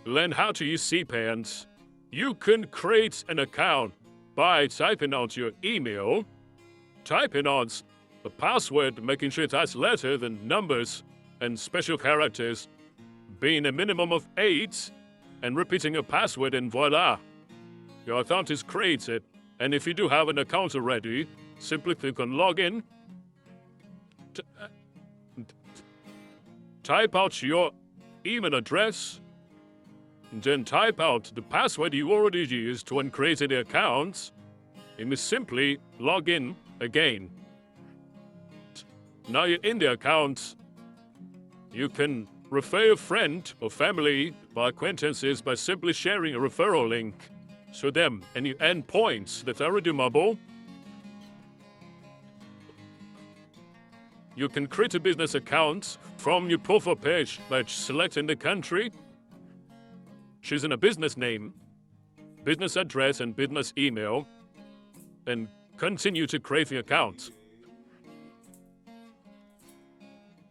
learn how to use CPayant, you can create an account by typing out your email, typing out a password, making sure it has letters and numbers and special characters, being a minimum of 8, and repeating a password, and voila! Your account is created. And if you do have an account already, simply click on Login, type out your email address, and then type out the password you already used when creating the account, and you simply log in again. Now you're in the account. You can refer a friend or family or acquaintances by simply sharing a referral link to them, and you earn points that are redeemable. You can create a business account from your profile page by selecting the country, choosing a business name, business address, and business email, and continue to create the account.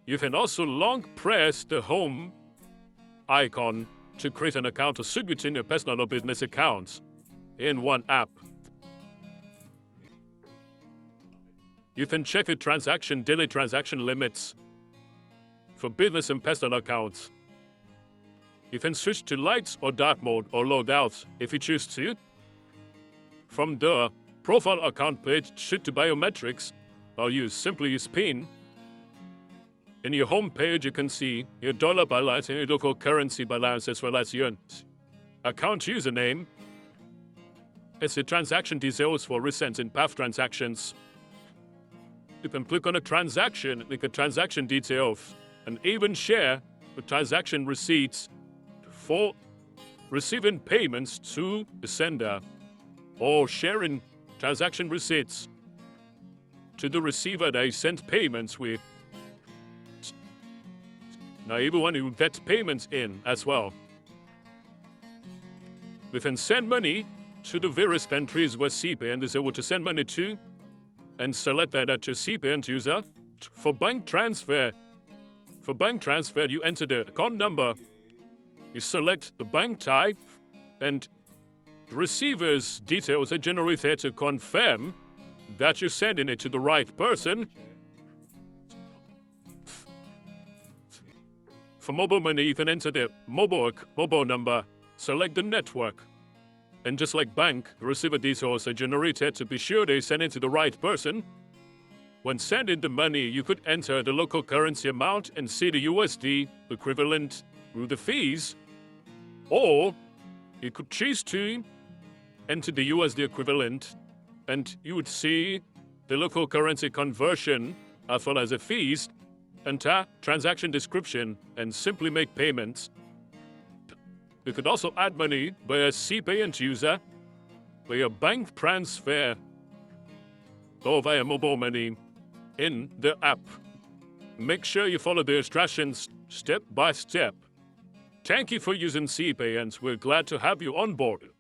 You can also long press the home icon to create an account to switch between your personal or business accounts in one app. You can check your daily transaction limits for business and personal accounts. You can switch to light or dark mode or load out if you choose to. From the profile account page, switch to biometrics or simply use PIN. In your home page, you can see your dollar balance and your local currency balance, as well as your account username. It's the transaction details for recent and past transactions. You can click on a transaction, click a transaction details, and even share the transaction receipts for receiving payments to the sender, or sharing transaction receipts to the receiver that you sent payments with. Now everyone will get payments in as well. We can send money to the various countries where CPayant is able to send money to, and select that at your CPayant user. For bank transfer, you enter the account number, you select the bank type, and the receiver's details are generated to confirm that you're sending it to the right person. For mobile money, you can enter the mobile number, select the network, and just like bank, the receiver details are generated to be sure they send it to the right person. When sending the money, you could enter the local currency amount and see the USD equivalent with the fees, or you could choose to enter the USD equivalent, and you would see the local currency conversion as well as the fees. Enter transaction description and simply make payments. You could also add money by a CPayant user, via bank transfer, or via mobile money in the app. Make sure you follow the instructions step by step. Thank you for using CPayant. We're glad to have you on board.